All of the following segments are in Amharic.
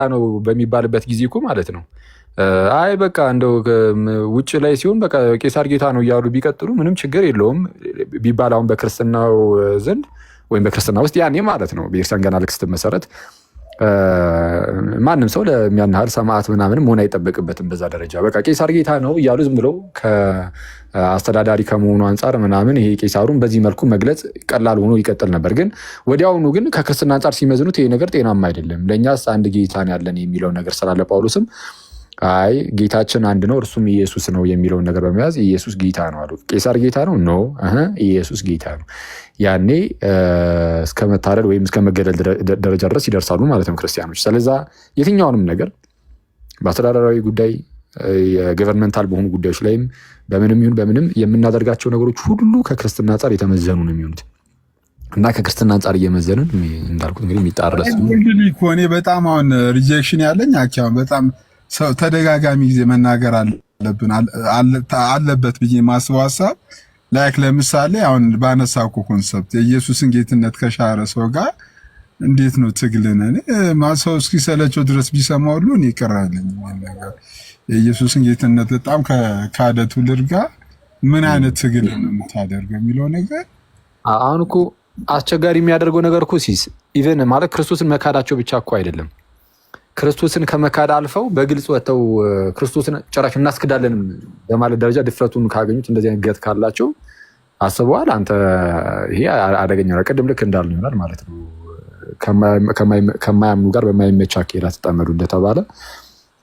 ነው በሚባልበት ጊዜ እኮ ማለት ነው። አይ በቃ እንደው ውጭ ላይ ሲሆን በቃ ቄሳር ጌታ ነው እያሉ ቢቀጥሉ ምንም ችግር የለውም ቢባል አሁን በክርስትናው ዘንድ ወይም በክርስትና ውስጥ ያኔ ማለት ነው ቤተክርስቲያን ገና ልክ ስትመሰረት ማንም ሰው ለሚያናህል ሰማዕት ምናምን መሆን አይጠበቅበትም። በዛ ደረጃ በቃ ቄሳር ጌታ ነው እያሉ ዝም ብለው ከአስተዳዳሪ ከመሆኑ አንጻር ምናምን ይሄ ቄሳሩን በዚህ መልኩ መግለጽ ቀላል ሆኖ ይቀጥል ነበር። ግን ወዲያውኑ ግን ከክርስትና አንጻር ሲመዝኑት ይሄ ነገር ጤናማ አይደለም። ለእኛስ አንድ ጌታ ያለን የሚለው ነገር ስላለ ጳውሎስም አይ ጌታችን አንድ ነው እርሱም ኢየሱስ ነው የሚለውን ነገር በመያዝ ኢየሱስ ጌታ ነው አሉ። ቄሳር ጌታ ነው ኖ ኢየሱስ ጌታ ነው። ያኔ እስከ መታረድ ወይም እስከ መገደል ደረጃ ድረስ ይደርሳሉ ማለት ነው ክርስቲያኖች። ስለዛ የትኛውንም ነገር በአስተዳደራዊ ጉዳይ የገቨርንመንታል በሆኑ ጉዳዮች ላይም በምንም ይሁን በምንም የምናደርጋቸው ነገሮች ሁሉ ከክርስትና አንጻር የተመዘኑ ነው የሚሆኑት እና ከክርስትና አንጻር እየመዘንን እንዳልኩት እንግዲህ የሚጣረስ እኔ በጣም አሁን ሪጀክሽን ያለኝ አቻም በጣም ሰው ተደጋጋሚ ጊዜ መናገር አለበት ብዬ ማስበው ሀሳብ ላይክ ለምሳሌ አሁን ባነሳኩ ኮንሰፕት የኢየሱስን ጌትነት ከሻረ ሰው ጋር እንዴት ነው ትግልን ማሰው እስኪሰለቸው ድረስ ቢሰማው ሁሉ እኔ ይቀራልኝ ነገር የኢየሱስን ጌትነት በጣም ከካደ ትውልድ ጋር ምን አይነት ትግል ነው የምታደርገው የሚለው ነገር አሁን እኮ አስቸጋሪ የሚያደርገው ነገር እኮ ሲስ ኢቨን ማለት ክርስቶስን መካዳቸው ብቻ እኮ አይደለም። ክርስቶስን ከመካድ አልፈው በግልጽ ወጥተው ክርስቶስን ጭራሽ እናስክዳለን በማለት ደረጃ ድፍረቱን ካገኙት እንደዚህ አይነት ገት ካላቸው አስበዋል። አንተ ይሄ አደገኛ ነው። ቅድም ልክ እንዳልን ይሆናል ማለት ነው። ከማያምኑ ጋር በማይመቻ አካሄድ ተጣመዱ እንደተባለ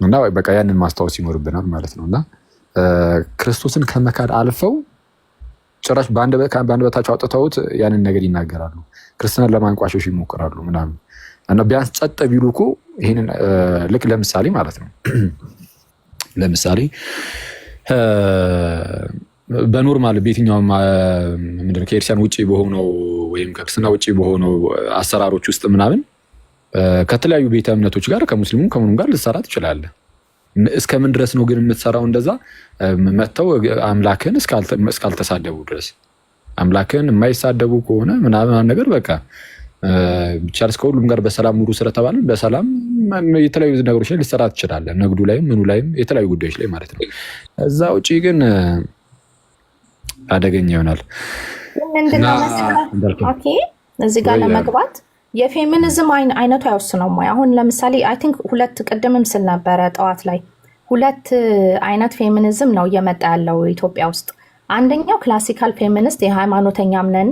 እና በቃ ያንን ማስታወስ ይኖርብናል ማለት ነው። እና ክርስቶስን ከመካድ አልፈው ጭራሽ በአንድ በታቸው አውጥተውት ያንን ነገር ይናገራሉ። ክርስትናን ለማንቋሸሽ ይሞክራሉ ምናምን እና ቢያንስ ጸጥ ቢሉ እኮ ይሄንን ልክ ለምሳሌ ማለት ነው ለምሳሌ በኖርማል በየትኛውም ምንድነው ከኤርሲያን ውጪ በሆነው ወይም ከክርስትና ውጪ በሆነው አሰራሮች ውስጥ ምናምን ከተለያዩ ቤተ እምነቶች ጋር ከሙስሊሙም ከምኑም ጋር ልትሰራ ትችላለህ። እስከምን ድረስ ነው ግን የምትሰራው? እንደዛ መተው አምላክን እስካልተሳደቡ ድረስ አምላክን የማይሳደቡ ከሆነ ምናምን ነገር በቃ ብቻ ከሁሉም ጋር በሰላም ኑሩ ስለተባለ በሰላም የተለያዩ ነገሮች ላይ ሊሰራ ትችላለህ። ንግዱ ላይም ምኑ ላይም የተለያዩ ጉዳዮች ላይ ማለት ነው። እዛ ውጪ ግን አደገኛ ይሆናል። ኦኬ እዚህ ጋር ለመግባት የፌሚኒዝም አይነቱ አይወስነውም ወይ? አሁን ለምሳሌ አይ ቲንክ ሁለት ቅድምም ስል ነበረ ጠዋት ላይ ሁለት አይነት ፌሚኒዝም ነው እየመጣ ያለው ኢትዮጵያ ውስጥ። አንደኛው ክላሲካል ፌሚኒስት የሃይማኖተኛም ነን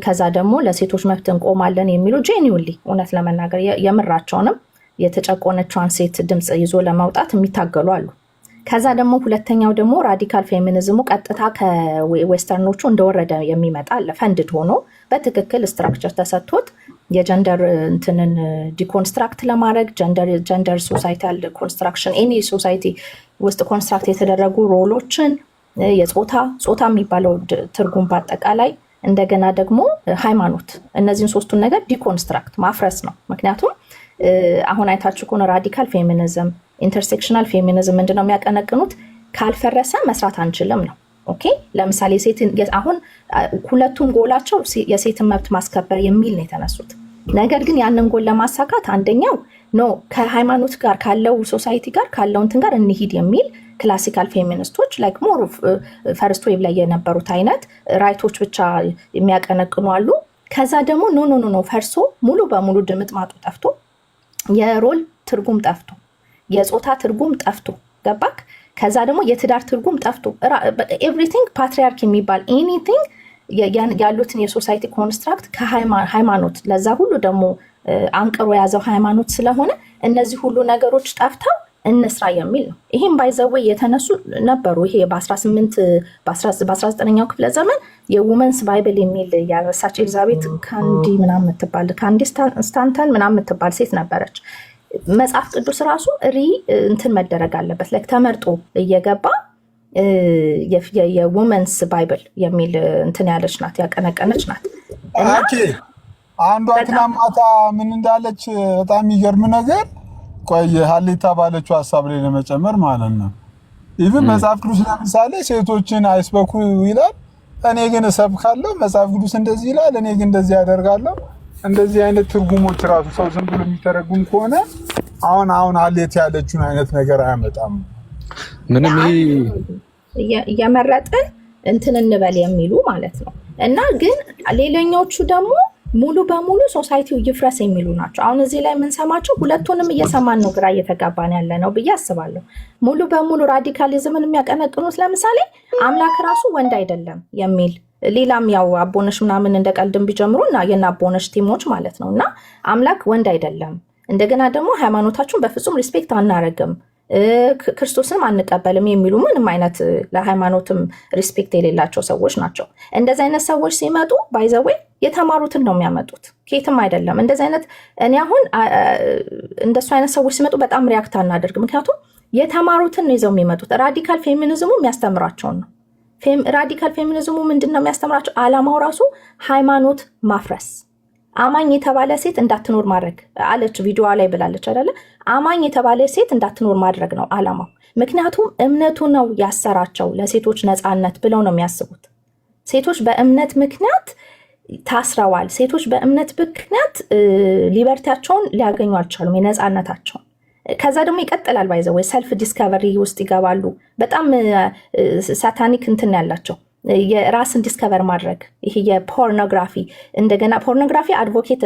ከዛ ደግሞ ለሴቶች መብት እንቆማለን የሚሉ ጄኒውሊ እውነት ለመናገር የምራቸውንም የተጨቆነቿን ሴት ድምፅ ይዞ ለማውጣት የሚታገሉ አሉ። ከዛ ደግሞ ሁለተኛው ደግሞ ራዲካል ፌሚኒዝሙ ቀጥታ ከዌስተርኖቹ እንደወረደ የሚመጣ አለ። ፈንድድ ሆኖ በትክክል ስትራክቸር ተሰጥቶት የጀንደር እንትንን ዲኮንስትራክት ለማድረግ ጀንደር ሶሳይታል ኮንስትራክሽን ኤኒ ሶሳይቲ ውስጥ ኮንስትራክት የተደረጉ ሮሎችን ጾታ የሚባለው ትርጉም በአጠቃላይ እንደገና ደግሞ ሃይማኖት እነዚህን ሶስቱን ነገር ዲኮንስትራክት ማፍረስ ነው። ምክንያቱም አሁን አይታችሁ ከሆነ ራዲካል ፌሚኒዝም ኢንተርሴክሽናል ፌሚኒዝም ምንድነው የሚያቀነቅኑት? ካልፈረሰ መስራት አንችልም ነው። ኦኬ ለምሳሌ አሁን ሁለቱም ጎላቸው የሴትን መብት ማስከበር የሚል ነው የተነሱት። ነገር ግን ያንን ጎል ለማሳካት አንደኛው ከሃይማኖት ጋር ካለው ሶሳይቲ ጋር ካለው እንትን ጋር እንሂድ የሚል ክላሲካል ፌሚኒስቶች ላይክ ሞር ፈርስት ዌቭ ላይ የነበሩት አይነት ራይቶች ብቻ የሚያቀነቅኑ አሉ። ከዛ ደግሞ ኖ ፈርሶ ሙሉ በሙሉ ድምጥማጡ ጠፍቶ የሮል ትርጉም ጠፍቶ የጾታ ትርጉም ጠፍቶ ገባክ? ከዛ ደግሞ የትዳር ትርጉም ጠፍቶ ኤቭሪቲንግ ፓትሪያርክ የሚባል ኤኒቲንግ ያሉትን የሶሳይቲ ኮንስትራክት ከሃይማኖት ለዛ ሁሉ ደግሞ አንቅሮ የያዘው ሃይማኖት ስለሆነ እነዚህ ሁሉ ነገሮች ጠፍተው እንስራ የሚል ነው። ይሄም ባይዘዌ የተነሱ ነበሩ። ይሄ በ19ኛው ክፍለ ዘመን የውመንስ ባይብል የሚል ያነሳች ኤልዛቤት ካንዲ ስታንተን ምናምን የምትባል ሴት ነበረች። መጽሐፍ ቅዱስ ራሱ እንትን መደረግ አለበት ላይክ ተመርጦ እየገባ የውመንስ ባይብል የሚል እንትን ያለች ናት፣ ያቀነቀነች ናት። አንዷ ትናማታ ምን እንዳለች በጣም የሚገርም ነገር ቆይ ሀሊታ ባለችው ሐሳብ ላይ ለመጨመር ማለት ነው። ኢቭን መጽሐፍ ቅዱስ ለምሳሌ ሴቶችን አይስበኩ ይላል፣ እኔ ግን እሰብካለሁ። መጽሐፍ ቅዱስ እንደዚህ ይላል፣ እኔ ግን እንደዚህ ያደርጋለሁ። እንደዚህ አይነት ትርጉሞች ራሱ ሰው ዝም ብሎ የሚተረጉም ከሆነ አሁን አሌት ያለችውን አይነት ነገር አያመጣም። ምንም እየመረጥን እንትን እንበል የሚሉ ማለት ነው። እና ግን ሌላኞቹ ደግሞ ሙሉ በሙሉ ሶሳይቲው ይፍረስ የሚሉ ናቸው። አሁን እዚህ ላይ የምንሰማቸው ሁለቱንም እየሰማን ነው፣ ግራ እየተጋባን ያለ ነው ብዬ አስባለሁ። ሙሉ በሙሉ ራዲካሊዝምን የሚያቀነቅኑት ለምሳሌ አምላክ ራሱ ወንድ አይደለም የሚል ሌላም ያው አቦነሽ ምናምን እንደ ቀልድም ቢጀምሩ እና የና አቦነሽ ቲሞች ማለት ነው እና አምላክ ወንድ አይደለም፣ እንደገና ደግሞ ሃይማኖታችሁን በፍጹም ሪስፔክት አናረግም፣ ክርስቶስንም አንቀበልም የሚሉ ምንም አይነት ለሃይማኖትም ሪስፔክት የሌላቸው ሰዎች ናቸው። እንደዚህ አይነት ሰዎች ሲመጡ ባይዘዌ የተማሩትን ነው የሚያመጡት፣ ኬትም አይደለም። እንደዚህ አይነት እኔ አሁን እንደሱ አይነት ሰዎች ሲመጡ በጣም ሪያክት አናደርግ፣ ምክንያቱም የተማሩትን ነው ይዘው የሚመጡት። ራዲካል ፌሚኒዝሙ የሚያስተምራቸውን ነው። ራዲካል ፌሚኒዝሙ ምንድን ነው የሚያስተምራቸው? አላማው ራሱ ሃይማኖት ማፍረስ፣ አማኝ የተባለ ሴት እንዳትኖር ማድረግ አለች፣ ቪዲዮዋ ላይ ብላለች አይደለ? አማኝ የተባለ ሴት እንዳትኖር ማድረግ ነው አላማው። ምክንያቱም እምነቱ ነው ያሰራቸው ለሴቶች ነፃነት ብለው ነው የሚያስቡት። ሴቶች በእምነት ምክንያት ታስረዋል። ሴቶች በእምነት ምክንያት ሊበርቲያቸውን ሊያገኙ አልቻሉም፣ የነፃነታቸውን። ከዛ ደግሞ ይቀጥላል። ባይዘ ወይ ሰልፍ ዲስከቨሪ ውስጥ ይገባሉ። በጣም ሳታኒክ እንትን ያላቸው የራስን ዲስከቨር ማድረግ ይሄ የፖርኖግራፊ እንደገና ፖርኖግራፊ አድቮኬት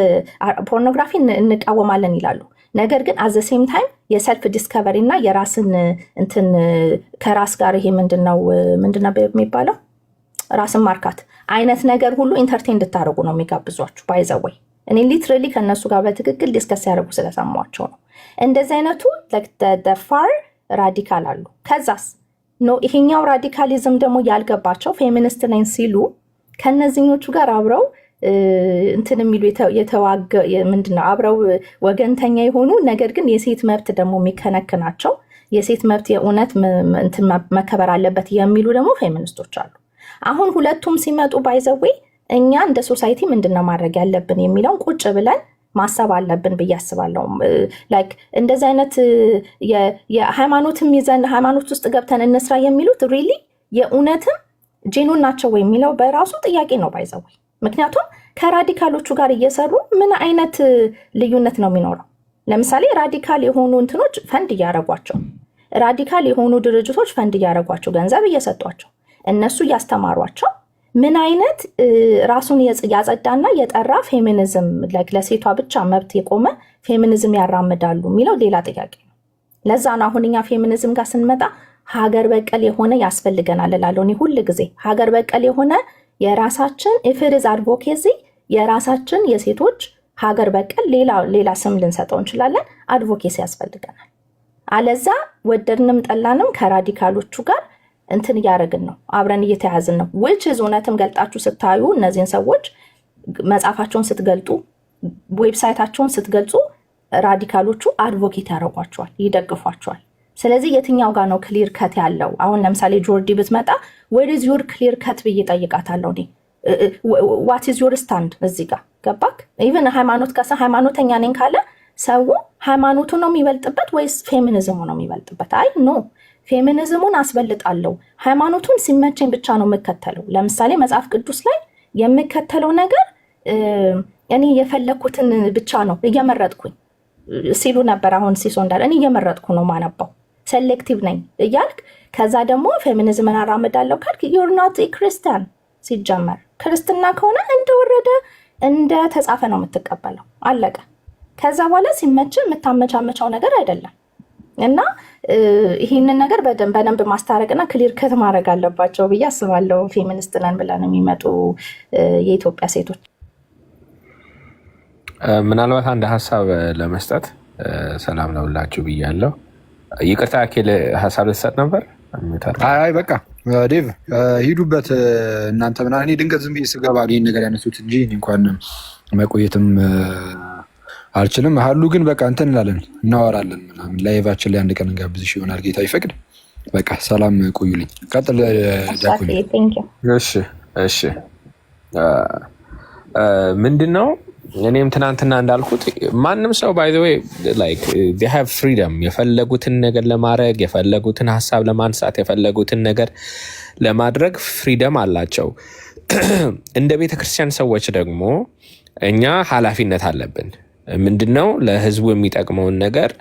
ፖርኖግራፊ እንቃወማለን ይላሉ። ነገር ግን አዘ ሴም ታይም የሰልፍ ዲስከቨሪ እና የራስን እንትን ከራስ ጋር ይሄ ምንድነው የሚባለው ራስን ማርካት አይነት ነገር ሁሉ ኢንተርቴን እንድታደርጉ ነው የሚጋብዟችሁ። ባይዘወይ እኔ ሊትራሊ ከእነሱ ጋር በትክክል ዲስከስ ያደርጉ ስለሰማቸው ነው። እንደዚህ አይነቱ ፋር ራዲካል አሉ። ከዛስ ኖ ይሄኛው ራዲካሊዝም ደግሞ ያልገባቸው ፌሚኒስት ነኝ ሲሉ ከነዚህኞቹ ጋር አብረው እንትን የሚሉ የተዋገ ምንድነው አብረው ወገንተኛ የሆኑ ነገር ግን የሴት መብት ደግሞ የሚከነክናቸው የሴት መብት የእውነት እንትን መከበር አለበት የሚሉ ደግሞ ፌሚኒስቶች አሉ። አሁን ሁለቱም ሲመጡ ባይዘዌ እኛ እንደ ሶሳይቲ ምንድነው ማድረግ ያለብን የሚለውን ቁጭ ብለን ማሰብ አለብን ብዬ አስባለሁ። ላይክ እንደዚህ አይነት የሃይማኖትም ይዘን ሃይማኖት ውስጥ ገብተን እንስራ የሚሉት ሪሊ የእውነትም ጄኑን ናቸው ወይ የሚለው በራሱ ጥያቄ ነው ባይዘው። ምክንያቱም ከራዲካሎቹ ጋር እየሰሩ ምን አይነት ልዩነት ነው የሚኖረው? ለምሳሌ ራዲካል የሆኑ እንትኖች ፈንድ እያረጓቸው፣ ራዲካል የሆኑ ድርጅቶች ፈንድ እያረጓቸው፣ ገንዘብ እየሰጧቸው፣ እነሱ እያስተማሯቸው ምን አይነት ራሱን ያጸዳና የጠራ ፌሚኒዝም ለሴቷ ብቻ መብት የቆመ ፌሚኒዝም ያራምዳሉ የሚለው ሌላ ጥያቄ ነው። ለዛ ነው አሁን እኛ ፌሚኒዝም ጋር ስንመጣ ሀገር በቀል የሆነ ያስፈልገናል እላለሁ እኔ ሁል ጊዜ። ሀገር በቀል የሆነ የራሳችን ኢፍሪዝ አድቮኬሲ የራሳችን የሴቶች ሀገር በቀል ሌላ ስም ልንሰጠው እንችላለን፣ አድቮኬሲ ያስፈልገናል። አለዛ ወደድንም ጠላንም ከራዲካሎቹ ጋር እንትን እያደረግን ነው፣ አብረን እየተያዝን ነው። which is እውነትም ገልጣችሁ ስታዩ እነዚህን ሰዎች መጽሐፋቸውን ስትገልጡ ዌብሳይታቸውን ስትገልጹ ራዲካሎቹ አድቮኬት ያደርጓቸዋል፣ ይደግፏቸዋል። ስለዚህ የትኛው ጋር ነው ክሊር ከት ያለው? አሁን ለምሳሌ ጆርዲ ብትመጣ where is your clear cut ብዬ ጠይቃታለሁ እኔ what is your stand እዚህ ጋር ገባክ? ኢቨን ሃይማኖት ጋር ሃይማኖተኛ ነኝ ካለ ሰው ሃይማኖቱ ነው የሚበልጥበት ወይስ ፌሚኒዝሙ ነው የሚበልጥበት? አይ ኖ ፌሚኒዝሙን አስበልጣለሁ፣ ሃይማኖቱን ሲመቸኝ ብቻ ነው የምከተለው። ለምሳሌ መጽሐፍ ቅዱስ ላይ የምከተለው ነገር እኔ የፈለኩትን ብቻ ነው እየመረጥኩኝ ሲሉ ነበር። አሁን ሲሶ እንዳለ እኔ እየመረጥኩ ነው ማነባው፣ ሴሌክቲቭ ነኝ እያልክ ከዛ ደግሞ ፌሚኒዝምን አራምዳለሁ ካልክ you're not a Christian። ሲጀመር ክርስትና ከሆነ እንደወረደ እንደ ተጻፈ ነው የምትቀበለው፣ አለቀ። ከዛ በኋላ ሲመች የምታመቻመቻው ነገር አይደለም። እና ይህንን ነገር በደንብ ማስታረቅና ክሊር ከት ማድረግ አለባቸው ብዬ አስባለሁ። ፌሚኒስት ነን ብለን የሚመጡ የኢትዮጵያ ሴቶች። ምናልባት አንድ ሀሳብ ለመስጠት ሰላም ለሁላችሁ ብያለሁ። ይቅርታ አኬል ሀሳብ ልትሰጥ ነበር? አይ በቃ ዴቭ ሂዱበት እናንተ ምናምን። እኔ ድንገት ዝም ብዬ ስገባ ይህን ነገር ያነሱት እንጂ እንኳን መቆየትም አልችልም። ሀሉ ግን በቃ እንትን እንላለን እናወራለን ምናምን። ላይቫችን ላይ አንድ ቀን እንጋብዝሽ ይሆናል ጌታ ይፈቅድ። በቃ ሰላም ቆዩልኝ። ቀጥል ዳኩኝ። እሺ ምንድን ነው እኔም ትናንትና እንዳልኩት ማንም ሰው ባይ ዘ ዌይ ላይክ they have freedom የፈለጉትን ነገር ለማድረግ የፈለጉትን ሀሳብ ለማንሳት የፈለጉትን ነገር ለማድረግ ፍሪደም አላቸው። እንደ ቤተክርስቲያን ሰዎች ደግሞ እኛ ኃላፊነት አለብን። ምንድነው ለህዝቡ የሚጠቅመውን ነገር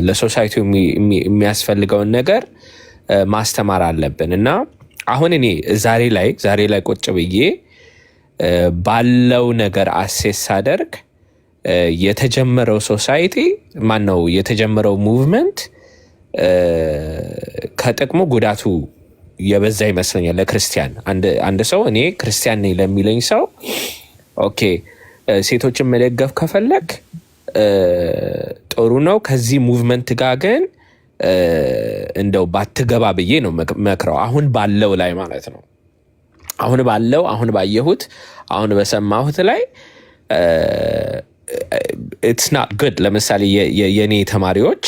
ለሶሳይቲው የሚያስፈልገውን ነገር ማስተማር አለብን እና አሁን እኔ ዛሬ ላይ ቁጭ ብዬ ባለው ነገር አሴስ ሳደርግ የተጀመረው ሶሳይቲ ማነው የተጀመረው ሙቭመንት ከጥቅሙ ጉዳቱ የበዛ ይመስለኛል ለክርስቲያን። አንድ ሰው እኔ ክርስቲያን ነኝ ለሚለኝ ሰው ኦኬ ሴቶችን መደገፍ ከፈለግ ጥሩ ነው፣ ከዚህ ሙቭመንት ጋር ግን እንደው ባትገባ ብዬ ነው መክረው። አሁን ባለው ላይ ማለት ነው። አሁን ባየሁት አሁን በሰማሁት ላይ ኢትስ ናት ጉድ። ለምሳሌ የኔ ተማሪዎች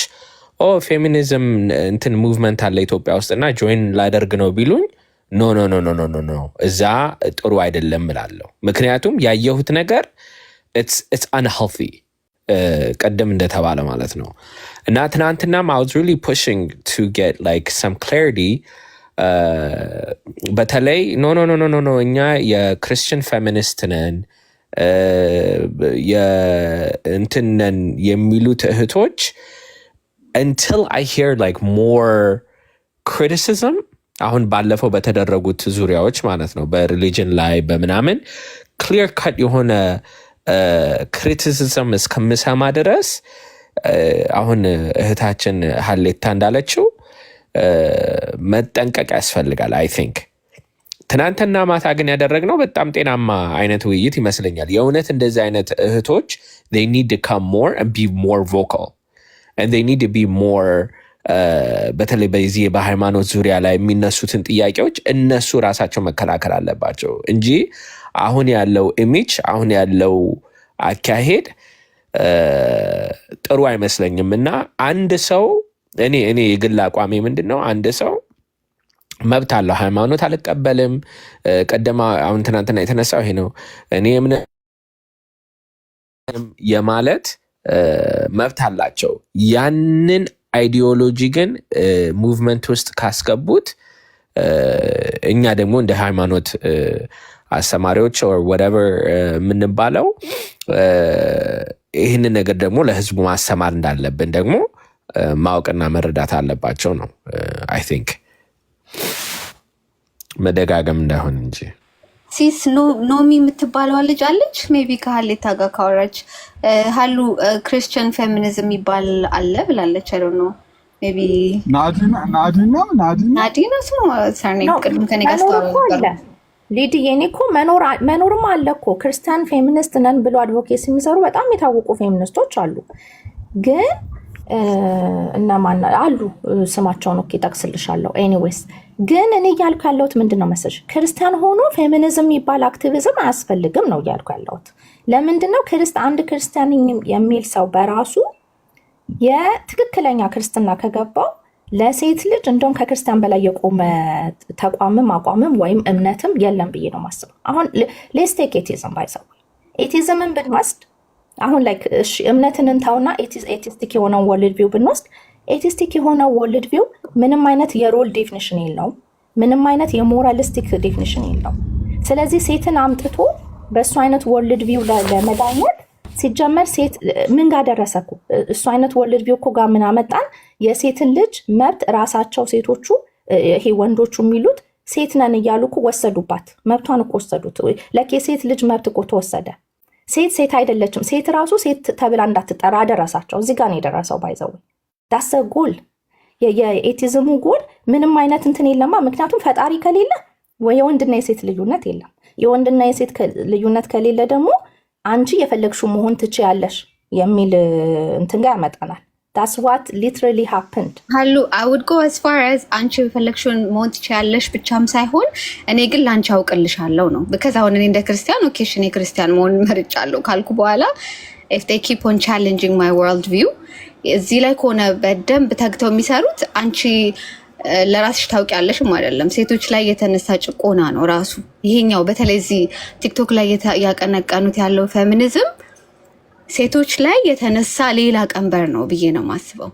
ፌሚኒዝም እንትን ሙቭመንት አለ ኢትዮጵያ ውስጥና ጆይን ላደርግ ነው ቢሉኝ ኖ እዛ ጥሩ አይደለም እላለሁ። ምክንያቱም ያየሁት ነገር ኢትስ አንሄልቲ ቀደም እንደተባለ ማለት ነው። እና ትናንትናም I was really pushing to get like some clarity በተለይ ኖ እኛ የክርስቲያን ፌሚኒስት ነን የእንትን ነን የሚሉት እህቶች until I hear like more criticism አሁን ባለፈው በተደረጉት ዙሪያዎች ማለት ነው በሪሊጅን ላይ በምናምን ክሊር ካት የሆነ ክሪቲሲዝም እስከምሰማ ድረስ አሁን እህታችን ሀሌታ እንዳለችው መጠንቀቅ ያስፈልጋል። አይ ቲንክ ትናንትና ማታ ግን ያደረግነው በጣም ጤናማ አይነት ውይይት ይመስለኛል። የእውነት እንደዚህ አይነት እህቶች they need to come more and be more vocal and they need to be more በተለይ በዚህ በሃይማኖት ዙሪያ ላይ የሚነሱትን ጥያቄዎች እነሱ ራሳቸው መከላከል አለባቸው እንጂ አሁን ያለው ኢሜጅ አሁን ያለው አካሄድ ጥሩ አይመስለኝም። እና አንድ ሰው እኔ የግል አቋሜ ምንድነው አንድ ሰው መብት አለው ሃይማኖት አልቀበልም ቀደማ አሁን ትናንትና የተነሳው ይሄ ነው እኔ የማለት መብት አላቸው። ያንን አይዲዮሎጂ ግን ሙቭመንት ውስጥ ካስገቡት እኛ ደግሞ እንደ ሃይማኖት አስተማሪዎች or whatever የምንባለው ይህንን ነገር ደግሞ ለህዝቡ ማስተማር እንዳለብን ደግሞ ማወቅና መረዳት አለባቸው ነው። አይ ቲንክ መደጋገም እንዳይሆን እንጂ ሲስ ኖሚ የምትባለው ልጅ አለች ሜቢ ከሀሌታ ጋር ካወራች ሀሉ ክርስቲያን ፌሚኒዝም ይባል አለ ብላለች። አይ ዶንት ኖ ሜቢ ናዲና ስሙ ሰርኔ ቅድም ከኔ ጋር አስተዋወቀ ሊዲዬ እኔ እኮ መኖርም አለ እኮ ክርስቲያን ፌሚኒስት ነን ብሎ አድቮኬሲ የሚሰሩ በጣም የታወቁ ፌሚኒስቶች አሉ። ግን እነማን አሉ ስማቸውን ኦኬ ጠቅስልሻለሁ። ኤኒዌይስ ግን እኔ እያልኩ ያለሁት ምንድን ነው መሰለሽ ክርስቲያን ሆኖ ፌሚኒዝም የሚባል አክቲቪዝም አያስፈልግም ነው እያልኩ ያለሁት። ለምንድን ነው አንድ ክርስቲያን የሚል ሰው በራሱ የትክክለኛ ክርስትና ከገባው ለሴት ልጅ እንደውም ከክርስቲያን በላይ የቆመ ተቋምም አቋምም ወይም እምነትም የለም ብዬ ነው ማስበው። አሁን ሌትስ ቴክ ኤቲዝም ባይሰው ኤቲዝምን ብንወስድ አሁን ላይክ እምነትን እንታውና ኤቲስቲክ የሆነው ወርልድ ቪው ብንወስድ ኤቲስቲክ የሆነው ወርልድ ቪው ምንም አይነት የሮል ዴፊኒሽን የለውም፣ ምንም አይነት የሞራሊስቲክ ዴፊኒሽን የለውም። ስለዚህ ሴትን አምጥቶ በእሱ አይነት ወርልድ ቪው ለመዳኘት ሲጀመር ሴት ምን ጋር ደረሰኩ? እሱ አይነት ወርልድ ቪው እኮ ጋር ምን አመጣን? የሴትን ልጅ መብት ራሳቸው ሴቶቹ ይሄ ወንዶቹ የሚሉት ሴት ነን እያሉ እኮ ወሰዱባት። መብቷን እኮ ወሰዱት። ለኬ ሴት ልጅ መብት እኮ ተወሰደ። ሴት አይደለችም። ሴት ራሱ ሴት ተብላ እንዳትጠራ አደረሳቸው። እዚህ ጋር ነው የደረሰው። ባይዘው ዳሰ ጎል የኤቲዝሙ ጎል ምንም አይነት እንትን የለማ። ምክንያቱም ፈጣሪ ከሌለ ወይ የወንድና የሴት ልዩነት የለም። የወንድና የሴት ልዩነት ከሌለ ደግሞ አንቺ የፈለግሽው መሆን ትችያለሽ የሚል እንትን ጋር ያመጣናል። That's what literally happened. ሀሉ I would go as far as አንቺ የፈለግሽውን መሆን ትችያለሽ ብቻም ሳይሆን እኔ ግን ላንቺ አውቅልሻለሁ ነው። because አሁን እኔ እንደ ክርስቲያን ኦኬሽን የክርስቲያን መሆን መርጫለሁ ካልኩ በኋላ if they keep on challenging my world view እዚህ ላይ ከሆነ በደንብ ተግተው የሚሰሩት አንቺ ለራስሽ ታውቂያለሽም አይደለም። ሴቶች ላይ የተነሳ ጭቆና ነው ራሱ ይሄኛው። በተለይ እዚህ ቲክቶክ ላይ ያቀነቀኑት ያለው ፌሚኒዝም ሴቶች ላይ የተነሳ ሌላ ቀንበር ነው ብዬ ነው ማስበው።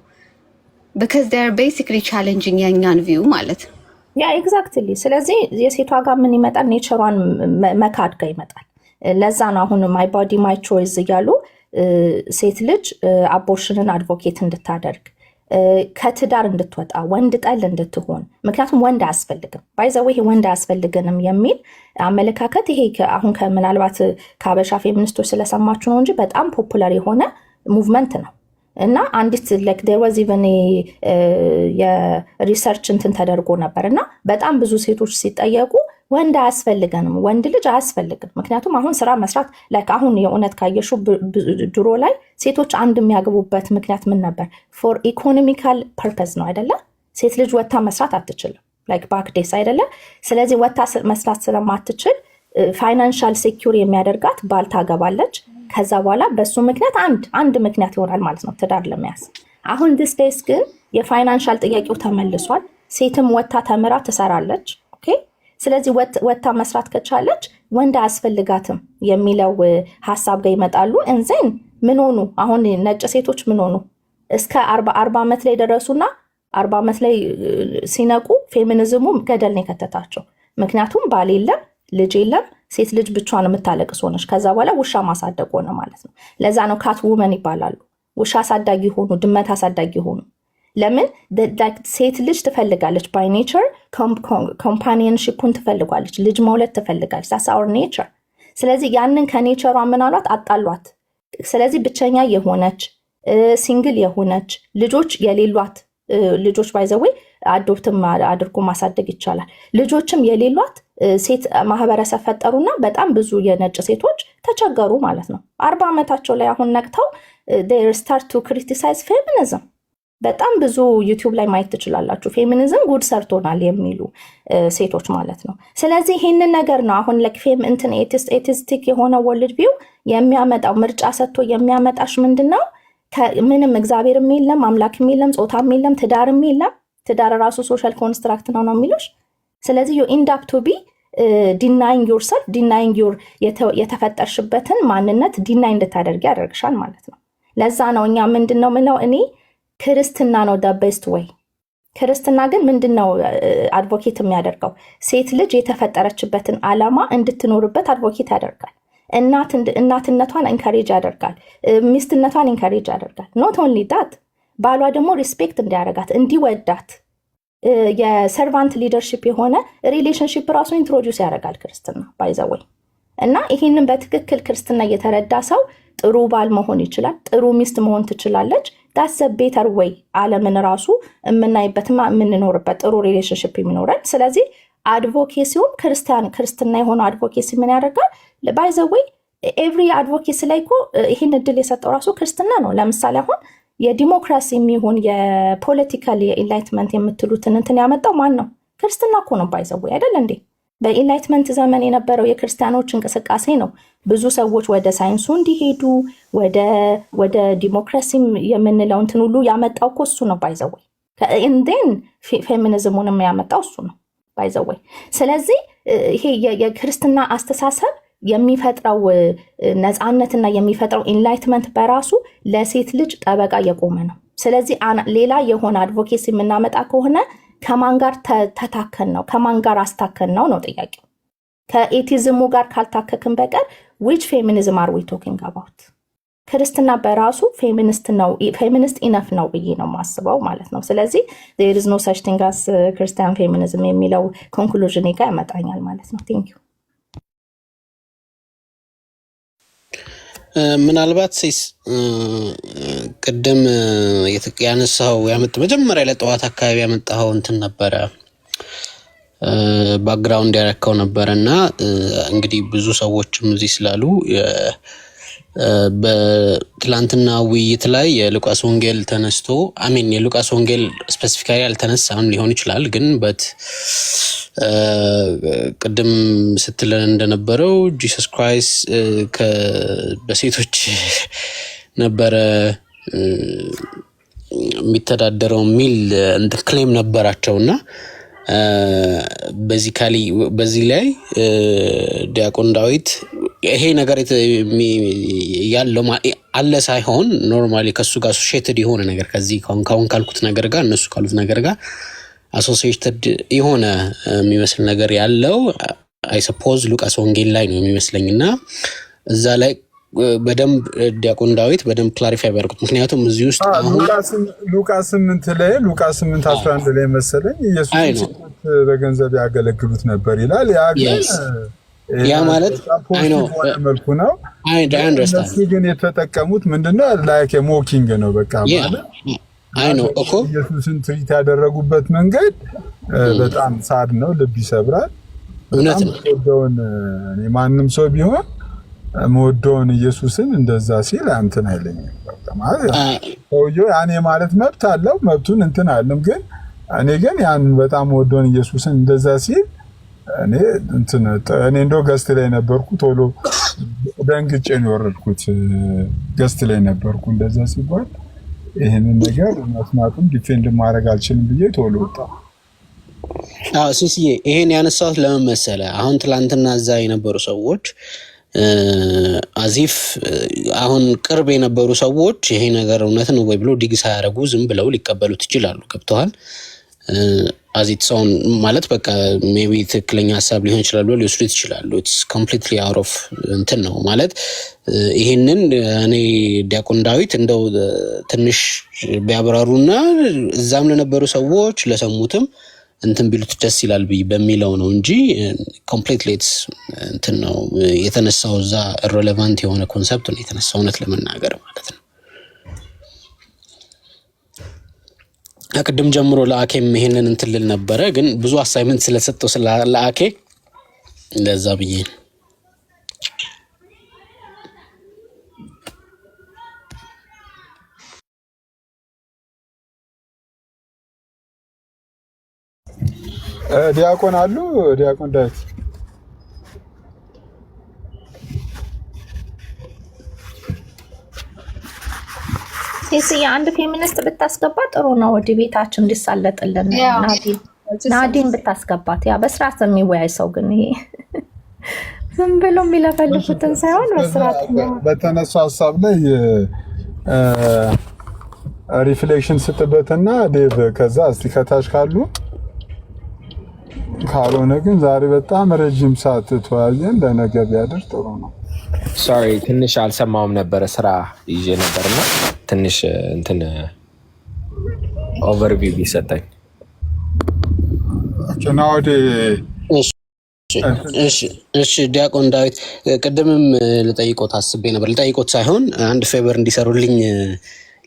because they are basically challenging የኛን view ማለት ነው። ያ ኤግዛክትሊ። ስለዚህ የሴቷ ጋር ምን ይመጣል? ኔቸሯን መካድ ጋር ይመጣል። ለዛ ነው አሁን ማይ ቦዲ ማይ ቾይስ እያሉ ሴት ልጅ አቦርሽንን አድቮኬት እንድታደርግ ከትዳር እንድትወጣ ወንድ ጠል እንድትሆን። ምክንያቱም ወንድ አያስፈልግም ባይዘው ይሄ ወንድ አያስፈልግንም የሚል አመለካከት ይሄ አሁን ምናልባት ከአበሻ ፌሚኒስቶች ስለሰማችሁ ነው እንጂ በጣም ፖፑላር የሆነ ሙቭመንት ነው። እና አንዲት ላይክ ዴር ዋዝ ኢቨን የሪሰርች እንትን ተደርጎ ነበር እና በጣም ብዙ ሴቶች ሲጠየቁ ወንድ አያስፈልገንም፣ ወንድ ልጅ አያስፈልግም። ምክንያቱም አሁን ስራ መስራት ላይክ አሁን የእውነት ካየሹ ድሮ ላይ ሴቶች አንድ የሚያገቡበት ምክንያት ምን ነበር? ፎር ኢኮኖሚካል ፐርፐዝ ነው አይደለ? ሴት ልጅ ወታ መስራት አትችልም ላይክ ባክ ዴስ አይደለ? ስለዚህ ወታ መስራት ስለማትችል ፋይናንሻል ሴኪዩር የሚያደርጋት ባል ታገባለች። ከዛ በኋላ በሱ ምክንያት አንድ ምክንያት ይሆናል ማለት ነው ትዳር ለመያዝ። አሁን ዲስ ዴይስ ግን የፋይናንሻል ጥያቄው ተመልሷል። ሴትም ወታ ተምራ ትሰራለች። ኦኬ ስለዚህ ወታ መስራት ከቻለች ወንድ አያስፈልጋትም የሚለው ሀሳብ ጋር ይመጣሉ። እንዘን ምን ሆኑ አሁን ነጭ ሴቶች ምን ሆኑ? እስከ 40 ዓመት ላይ ደረሱና 40 ዓመት ላይ ሲነቁ ፌሚኒዝሙ ገደል ነው የከተታቸው። ምክንያቱም ባል የለም ልጅ የለም፣ ሴት ልጅ ብቻዋን የምታለቅስ ሆነች። ከዛ በኋላ ውሻ ማሳደግ ሆነ ማለት ነው። ለዛ ነው ካት ውመን ይባላሉ። ውሻ አሳዳጊ ሆኑ፣ ድመት አሳዳጊ ሆኑ። ለምን? ሴት ልጅ ትፈልጋለች፣ ባይ ኔቸር ኮምፓኒየንሺፑን ትፈልጓለች፣ ልጅ መውለድ ትፈልጋለች። ዳትስ አወር ኔቸር። ስለዚህ ያንን ከኔቸሯ ምን አሏት? አጣሏት። ስለዚህ ብቸኛ የሆነች ሲንግል የሆነች ልጆች የሌሏት ልጆች ባይዘዌ አዶፕትም አድርጎ ማሳደግ ይቻላል። ልጆችም የሌሏት ሴት ማህበረሰብ ፈጠሩና በጣም ብዙ የነጭ ሴቶች ተቸገሩ ማለት ነው። 40 ዓመታቸው ላይ አሁን ነቅተው they start to criticize feminism። በጣም ብዙ ዩቲዩብ ላይ ማየት ትችላላችሁ። ፌሚኒዝም ጉድ ሰርቶናል የሚሉ ሴቶች ማለት ነው። ስለዚህ ይህንን ነገር ነው አሁን ለክፌም እንትን ኤቲስቲክ የሆነ ወርልድ ቪው የሚያመጣው ምርጫ ሰጥቶ የሚያመጣሽ ምንድነው? ምንም እግዚአብሔርም የለም አምላክም የለም ጾታም የለም ትዳርም የለም። ትዳር ራሱ ሶሻል ኮንስትራክት ነው የሚሉሽ። ስለዚህ ዩ ኢንድ አፕ ቱ ቢ ዲናይንግ ዮርሰልፍ ዲናይንግ ዮር የተፈጠርሽበትን ማንነት ዲናይ እንድታደርጊ ያደርግሻል ማለት ነው። ለዛ ነው እኛ ምንድነው ምለው እኔ ክርስትና ነው ደ ቤስት ወይ። ክርስትና ግን ምንድነው አድቮኬት የሚያደርገው? ሴት ልጅ የተፈጠረችበትን ዓላማ እንድትኖርበት አድቮኬት ያደርጋል። እናትነቷን ኢንካሬጅ ያደርጋል። ሚስትነቷን ኢንካሬጅ ያደርጋል። ኖት ኦንሊ ዳት ባሏ ደግሞ ሪስፔክት እንዲያደርጋት እንዲወዳት የሰርቫንት ሊደርሺፕ የሆነ ሪሌሽንሺፕ ራሱ ኢንትሮዲውስ ያደርጋል ክርስትና ባይዘወይ። እና ይህንን በትክክል ክርስትና እየተረዳ ሰው ጥሩ ባል መሆን ይችላል፣ ጥሩ ሚስት መሆን ትችላለች። ዳስ ቤተር ወይ ዓለምን ራሱ የምናይበትና የምንኖርበት ጥሩ ሪሌሽንሽፕ የሚኖረን። ስለዚህ አድቮኬሲውም ክርስትና የሆነው አድቮኬሲ ምን ያደርጋል? ባይዘወይ ኤቭሪ አድቮኬሲ ላይ እኮ ይህን እድል የሰጠው ራሱ ክርስትና ነው። ለምሳሌ አሁን የዲሞክራሲ የሚሆን የፖለቲካል የኢንላይትመንት የምትሉትን እንትን ያመጣው ማን ነው? ክርስትና እኮ ነው ባይዘወይ አይደል እንዴ? በኢንላይትመንት ዘመን የነበረው የክርስቲያኖች እንቅስቃሴ ነው ብዙ ሰዎች ወደ ሳይንሱ እንዲሄዱ ወደ ዲሞክራሲ የምንለው እንትን ሁሉ ያመጣው እኮ እሱ ነው ባይዘወይ። ከእንዴን ፌሚኒዝሙንም ያመጣው እሱ ነው ባይዘወይ። ስለዚህ ይሄ የክርስትና አስተሳሰብ የሚፈጥረው ነፃነትና የሚፈጥረው ኢንላይትመንት በራሱ ለሴት ልጅ ጠበቃ የቆመ ነው። ስለዚህ ሌላ የሆነ አድቮኬሲ የምናመጣ ከሆነ ከማን ጋር ተታከን ነው? ከማን ጋር አስታከን ነው ጥያቄው። ከኤቲዝሙ ጋር ካልታከክን በቀር which feminism are we talking about? ክርስትና በራሱ ፌሚኒስት ነው፣ ፌሚኒስት ኢነፍ ነው ብዬ ነው ማስበው ማለት ነው። ስለዚህ there is no such thing as ክርስቲያን ፌሚኒዝም የሚለው ኮንክሉዥን ጋር ያመጣኛል ማለት ነው። ቴንክ ዩ። ምናልባት ሴስ ቅድም ያነሳው መጀመሪያ ለጠዋት አካባቢ ያመጣው እንትን ነበረ ባክግራውንድ ያረካው ነበርና እንግዲህ ብዙ ሰዎችም እዚህ ስላሉ በትላንትና ውይይት ላይ የሉቃስ ወንጌል ተነስቶ የሉቃስ ወንጌል ስፔሲፊካሊ አልተነሳም ሊሆን ይችላል፣ ግን ቅድም ስትለን እንደነበረው ጂሰስ ክራይስት በሴቶች ነበረ የሚተዳደረው ሚል እንደ ክሌም ነበራቸውና በዚህ ላይ ዲያቆን ዳዊት ይሄ ነገር ያለው አለ ሳይሆን ኖርማሊ ከሱ ጋር አሶሺየትድ የሆነ ነገር ከዚህ ካሁን ካልኩት ነገር ጋር እነሱ ካሉት ነገር ጋር አሶሺየትድ የሆነ የሚመስል ነገር ያለው አይ ሰፖዝ ሉቃስ ወንጌል ላይ ነው የሚመስለኝና እዛ ላይ በደንብ ዲያቆን ዳዊት በደንብ ክላሪፋይ ያደርጉት። ምክንያቱም እዚህ ውስጥ ሉቃስ 8:11 ላይ መሰለኝ ኢየሱስ በገንዘብ ያገለግሉት ነበር ይላል። ያ ማለት አይ ነው መልኩ ነው። እነሱ ግን የተጠቀሙት ምንድነው ላይክ ሞኪንግ ነው በቃ ማለት አይ ነው እኮ ኢየሱስን ትሪት ያደረጉበት መንገድ በጣም ሳድ ነው፣ ልብ ይሰብራል። እውነት ነው። እኔ ማንም ሰው ቢሆን መወደውን ኢየሱስን እንደዛ ሲል እንትን አይለኝም በቃ ማለት ሰውዬው ያኔ ማለት መብት አለው፣ መብቱን እንትን አለም። ግን እኔ ግን ያን በጣም መወደውን ኢየሱስን እንደዛ ሲል እኔ እንደው ገስት ላይ ነበርኩ፣ ቶሎ ደንግጬ ነው የወረድኩት። ገስት ላይ ነበርኩ እንደዛ ሲባል ይሄንን ነገር መስማቱን ዲፌንድ ማድረግ አልችልም ብዬ ቶሎ ወጣ። ሲሲዬ ይሄን ያነሳሁት ለምን መሰለህ? አሁን ትላንትና እዛ የነበሩ ሰዎች አዚፍ አሁን ቅርብ የነበሩ ሰዎች ይሄ ነገር እውነት ነው ወይ ብሎ ዲግ ሳያደርጉ ዝም ብለው ሊቀበሉት ይችላሉ። ገብተዋል? አዚት ሰውን ማለት በቃ ሜቢ ትክክለኛ ሀሳብ ሊሆን ይችላል ብሎ ሊወስዱት ይችላሉ። ኢትስ ኮምፕሊትሊ አውት ኦፍ እንትን ነው ማለት ይሄንን እኔ ዲያቆን ዳዊት እንደው ትንሽ ቢያብራሩና እዛም ለነበሩ ሰዎች ለሰሙትም እንትን ቢሉት ደስ ይላል በሚለው ነው እንጂ ኮምፕሊትሊ እንትን ነው የተነሳው። እዛ ኢሬሌቫንት የሆነ ኮንሰፕት ነው የተነሳው እውነት ለመናገር ማለት ነው። ቅድም ጀምሮ ለአኬም ይሄንን እንትን ልል ነበረ፣ ግን ብዙ አሳይመንት ስለሰጠው ለአኬ እንደዛ ብዬ ነው። ዲያቆን አሉ ዲያቆን ዳዊት ሴስዬ አንድ ፌሚኒስት ብታስገባ ጥሩ ነው። ዲቤታችን እንዲሳለጥልን ናዲን ብታስገባት ያ በስርዓት የሚወያይ ሰው ግን ይሄ ዝም ብሎ የሚለፈልፉትን ሳይሆን በስርዓት በተነሱ ሀሳብ ላይ ሪፍሌክሽን ስጥበትና ዴቭ ከዛ እስቲ ከታች ካሉ ካልሆነ ግን ዛሬ በጣም ረጅም ሰዓት ተወያየን። ለነገ ቢያደር ጥሩ ነው። ሶሪ ትንሽ አልሰማውም ነበረ፣ ስራ ይዤ ነበርና ትንሽ እንትን ኦቨርቪው ቢሰጠኝ። እሺ ዲያቆን ዳዊት ቅድምም ልጠይቆት አስቤ ነበር። ልጠይቆት ሳይሆን አንድ ፌቨር እንዲሰሩልኝ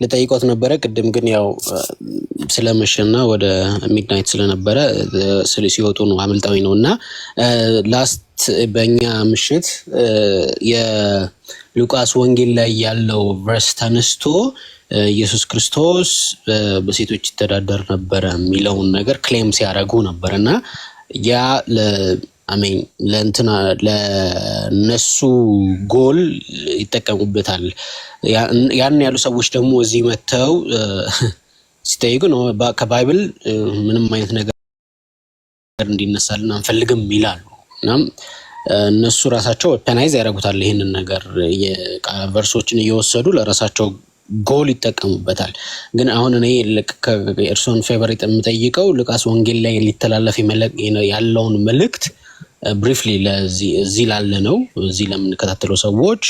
ልጠይቆት ነበረ። ቅድም ግን ያው ስለመሸና ወደ ሚድናይት ስለነበረ ሲወጡ ነው አምልጣዊ ነው እና ላስት በእኛ ምሽት የሉቃስ ወንጌል ላይ ያለው ቨርስ ተነስቶ ኢየሱስ ክርስቶስ በሴቶች ይተዳደር ነበረ የሚለውን ነገር ክሌም ሲያደርጉ ነበር እና ያ አሜን ለእንትና ለነሱ ጎል ይጠቀሙበታል። ያን ያሉ ሰዎች ደግሞ እዚህ መተው ሲጠይቁ ነው ከባይብል ምንም አይነት ነገር እንዲነሳልን አንፈልግም ይላሉ። እናም እነሱ ራሳቸው ፔናይዝ ያደርጉታል። ይሄንን ነገር ቨርሶችን እየወሰዱ ለራሳቸው ጎል ይጠቀሙበታል። ግን አሁን እኔ ከኤርሶን ፌቨሪት የምጠይቀው ሉቃስ ወንጌል ላይ ሊተላለፍ ያለውን መልእክት ብሪፍሊ ለዚህ ላለ ነው እዚህ ለምንከታተለው ሰዎች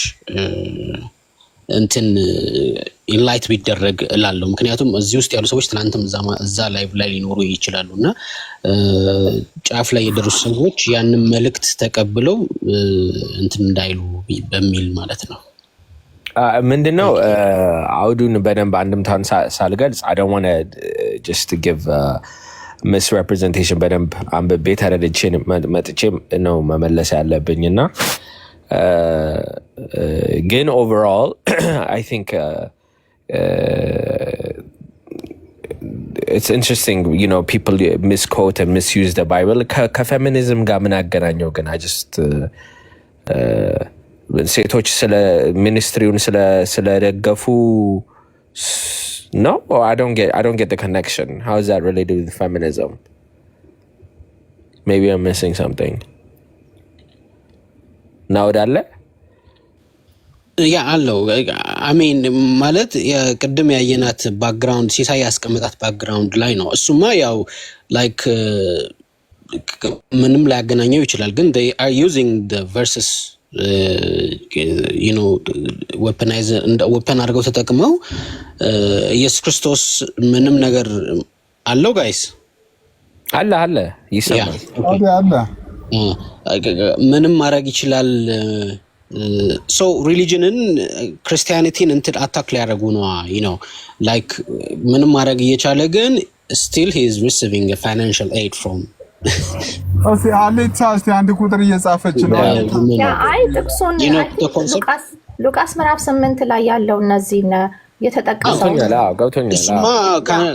እንትን ኢንላይት ቢደረግ እላለሁ። ምክንያቱም እዚህ ውስጥ ያሉ ሰዎች ትናንትም እዛ ላይቭ ላይ ሊኖሩ ይችላሉ እና ጫፍ ላይ የደረሱ ሰዎች ያንን መልእክት ተቀብለው እንትን እንዳይሉ በሚል ማለት ነው። ምንድነው አውዱን በደንብ አንድምታን ሳልገልጽ I don't want to just to give misrepresentation በደንብ አንብቤ ተረድቼ መጥቼ ነው መመለስ ያለብኝና ግን overall I think it's interesting, you know, people misquote and misuse the Bible. ከፌሚኒዝም ጋር ምን አገናኘው? ግን I just ሴቶች ስለ ሚኒስትሪውን ስለደገፉ no, I don't get the connection. How is that related with feminism? Maybe I'm missing something. Now dalle ያ አለው አሜን ማለት የቅድም ያየናት ባክግራውንድ ሲሳይ ያስቀመጣት ባክግራውንድ ላይ ነው። እሱማ ያው ላይክ ምንም ላያገናኘው ይችላል ግን they are using the verses ዌፐን አድርገው ተጠቅመው ኢየሱስ ክርስቶስ ምንም ነገር አለው ጋይስ አለ ይሰማል ምንም ማድረግ ይችላል so religionን ክርስቲያኒቲን እንትን አታክ ሊያደርጉ ነው like ምንም ማድረግ እየቻለ ግን still he is receiving a financial aid from አሌክሳ እስቲ አንድ ቁጥር እየጻፈች ነው አይ ጥቅሱን ሉቃስ ምዕራፍ 8 ላይ ያለው እነዚህ የተጠቀሰው እሱማ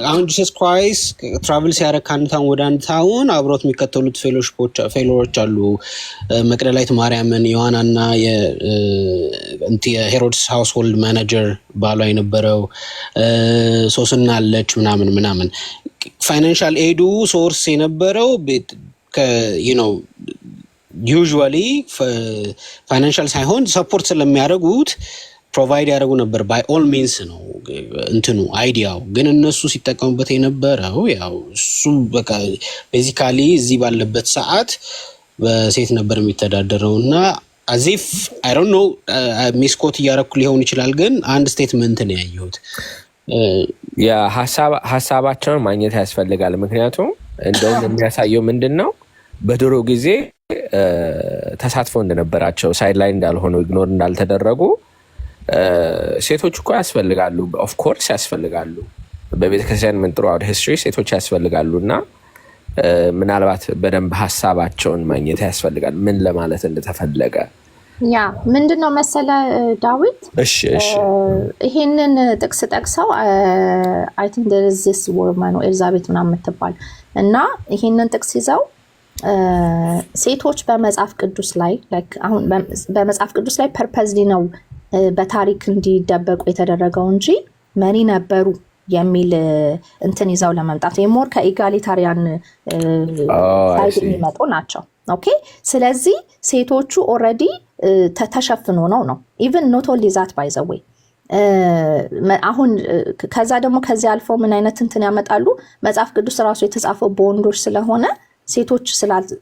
አሁን ጂሰስ ክራይስት ትራቭል ሲያደርግ ከአንድ ታውን ወደ አንድ ታውን አብሮት የሚከተሉት ፌሎዎች አሉ መቅደላዊት ማርያምን ዮሐናና የሄሮድስ ሃውስሆልድ ማኔጀር ባሏ የነበረው ሶስና አለች ምናምን ፋይናንሻል ኤዱ ሶርስ የነበረው ዩዥዋሊ ፋይናንሻል ሳይሆን ሰፖርት ስለሚያደርጉት ፕሮቫይድ ያደርጉ ነበር ባይ ኦል ሚንስ ነው እንትኑ አይዲያው ግን እነሱ ሲጠቀሙበት የነበረው ያው እሱ በቃ ቤዚካሊ እዚህ ባለበት ሰዓት በሴት ነበር የሚተዳደረውና አዚፍ አይ ዶንት ኖ ሚስኮት እያረኩ ሊሆን ይችላል ግን አንድ ስቴትመንት ነው ያየሁት ሀሳባቸውን ማግኘት ያስፈልጋል ምክንያቱም እንደውም የሚያሳየው ምንድነው በድሮ ጊዜ ተሳትፎ እንደነበራቸው ሳይድ ላይ እንዳልሆኑ ኢግኖር እንዳልተደረጉ ሴቶች እኮ ያስፈልጋሉ ኦፍ ኮርስ ያስፈልጋሉ በቤተክርስቲያን ምን ጥሩ አውድ ሂስትሪ ሴቶች ያስፈልጋሉና ምናልባት በደንብ ሀሳባቸውን ማግኘት ያስፈልጋል ምን ለማለት እንደተፈለገ ያ ምንድነው መሰለ ዳዊት እሺ ይሄንን ጥቅስ ጠቅሰው አይ ቲንክ there is this woman ኤልዛቤት ምናምን የምትባል እና ይሄንን ጥቅስ ይዘው ሴቶች በመጽሐፍ ቅዱስ ላይ ላይክ አሁን በመጽሐፍ ቅዱስ ላይ ፐርፐዝሊ ነው በታሪክ እንዲደበቁ የተደረገው እንጂ መሪ ነበሩ የሚል እንትን ይዘው ለመምጣት የሞር ከኢጋሊታሪያን ሳይድ የሚመጡ ናቸው ኦኬ ስለዚህ ሴቶቹ ኦልሬዲ ተሸፍኖ ነው ኢቭን ኖት ኦንሊ ዛት ባይ ዘ ዌይ አሁን ከዛ ደግሞ ከዚህ አልፎ ምን አይነት እንትን ያመጣሉ መጽሐፍ ቅዱስ ራሱ የተጻፈው በወንዶች ስለሆነ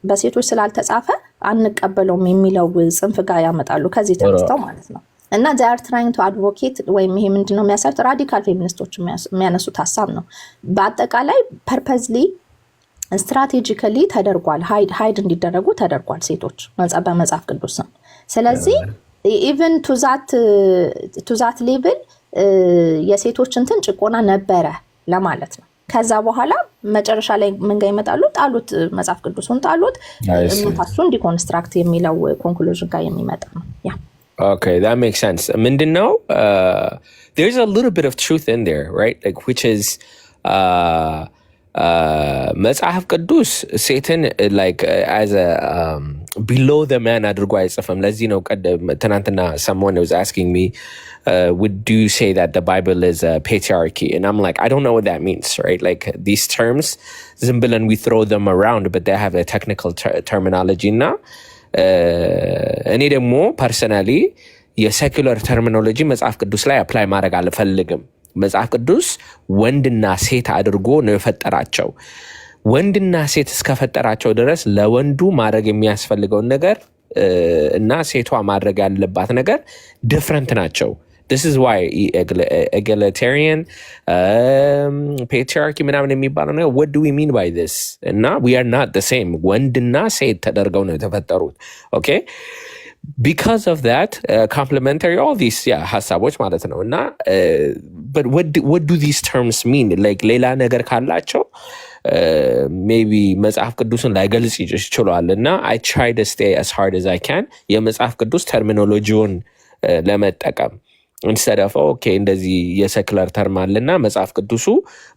በሴቶች ስላልተጻፈ አንቀበለውም የሚለው ጽንፍ ጋር ያመጣሉ ከዚህ ተነስተው ማለት ነው እና they are trying to advocate ወይም ይሄ ምንድነው የሚያሳዩት ራዲካል ፌሚኒስቶች የሚያነሱት ሐሳብ ነው በአጠቃላይ purposely strategically ተደርጓል ሃይድ እንዲደረጉ ተደርጓል ሴቶች በመጽሐፍ ቅዱስ ነው ስለዚህ even to that level የሴቶች እንትን ጭቆና ነበረ ለማለት ነው ከዛ በኋላ መጨረሻ ላይ ምን ጋር ይመጣሉ ጣሉት መጽሐፍ ቅዱስን ጣሉት እምነታቸውን ዲኮንስትራክት የሚለው ኮንክሉዥን ጋር የሚመጣ ነው ያ Okay, that makes sense. Mindino, there's a little bit of truth in there, right? Like, which is, መጽሐፍ ቅዱስ ሴትን like as a below the man አድርጎ አይጽፍም ለዚህ ነው ትናንትና someone was asking me would you say that the Bible is a patriarchy and I'm like I don't know what that means right like these terms ዝም ብለን we throw them around but they have a technical terminology እና እኔ ደግሞ ፐርሰናሊ የሴኩላር ተርሚኖሎጂ መጽሐፍ ቅዱስ ላይ አፕላይ ማድረግ አልፈልግም መጽሐፍ ቅዱስ ወንድና ሴት አድርጎ ነው የፈጠራቸው ወንድና ሴት እስከፈጠራቸው ድረስ ለወንዱ ማድረግ የሚያስፈልገው ነገር እና ሴቷ ማድረግ ያለባት ነገር ዲፍረንት ናቸው this is why egalitarian patriarchy ምናምን የሚባለው ነው what do we mean by this እና we are not the same ወንድና ሴት ተደርገው ነው የተፈጠሩት okay because of that complementary all these ሐሳቦች ማለት ነው እና but what do these terms mean like ሌላ ነገር ካላቸው maybe መጽሐፍ ቅዱስን ላይገልጽ ይችላል እና I try to stay as hard as I can የመጽሐፍ ቅዱስ ተርሚኖሎጂውን ለመጠቀም instead of okay እንደዚህ የሴኩላር ተርም አለና መጽሐፍ ቅዱሱ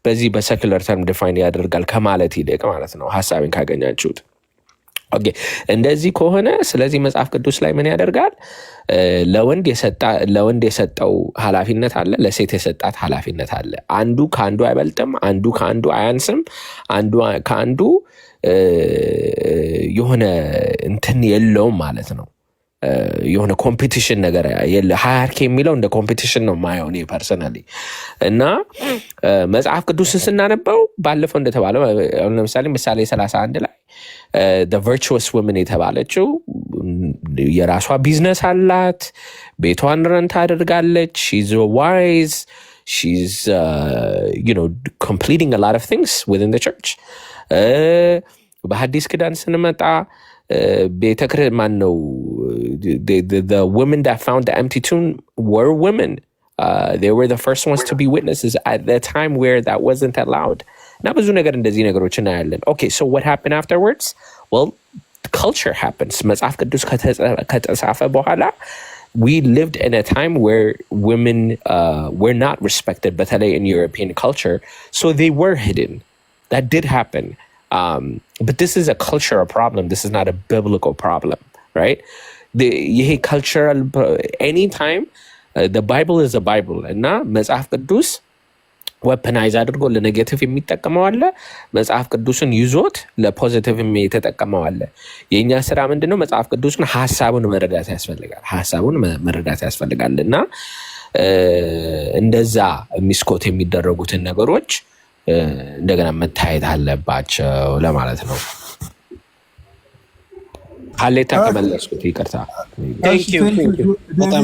በዚህ በሴኩላር ተርም ዲፋይን ያደርጋል ከማለት ይልቅ ማለት ነው ሐሳቤን ካገኛችሁት ኦኬ እንደዚህ ከሆነ ስለዚህ መጽሐፍ ቅዱስ ላይ ምን ያደርጋል ለወንድ የሰጠው ኃላፊነት አለ ለሴት የሰጣት ኃላፊነት አለ አንዱ ከአንዱ አይበልጥም አንዱ ከአንዱ አያንስም አንዱ ከአንዱ የሆነ እንትን የለውም ማለት ነው የሆነ ኮምፒቲሽን ነገር ሃያርኪ የሚለው እንደ ኮምፒቲሽን ነው ማየው እኔ ፐርሰናሊ። እና መጽሐፍ ቅዱስን ስናነበው ባለፈው እንደተባለው ለምሳሌ ምሳሌ 31 ላይ ቨርቹወስ ውመን የተባለችው የራሷ ቢዝነስ አላት፣ ቤቷን ረን ታደርጋለች፣ ሺዝ ዋይዝ she's completing a lot of things within the church. በሐዲስ ኪዳን ስንመጣ the women that found the empty tomb were women. They were the first ones to be witnesses at the time where that wasn't allowed. እና ብዙ ነገር እንደዚህ ነገሮች እናያለን። Okay, so what happened afterwards? Well, culture happens. መጽሐፍ ቅዱስ ከተጻፈ በኋላ we lived in a time where women were not respected, but in European culture, so they were hidden. That did happen. But this is a cultural problem. This is not a biblical problem, right? The cultural, anytime the Bible is a Bible, and now መጽሐፍ ቅዱስ weaponize አድርጎ ለኔጌቲቭ የሚጠቀመው አለ፣ መጽሐፍ ቅዱስን ይዞት ለፖዚቲቭ የሚተጠቀመው አለ። የኛ ስራ ምንድነው? መጽሐፍ ቅዱስን ሐሳቡን መረዳት ያስፈልጋል እና እንደዛ ሚስኮት የሚደረጉትን ነገሮች እንደገና መታየት አለባቸው ለማለት ነው። ሀሌታ ከመለስኩት ይቅርታ። Thank you. በጣም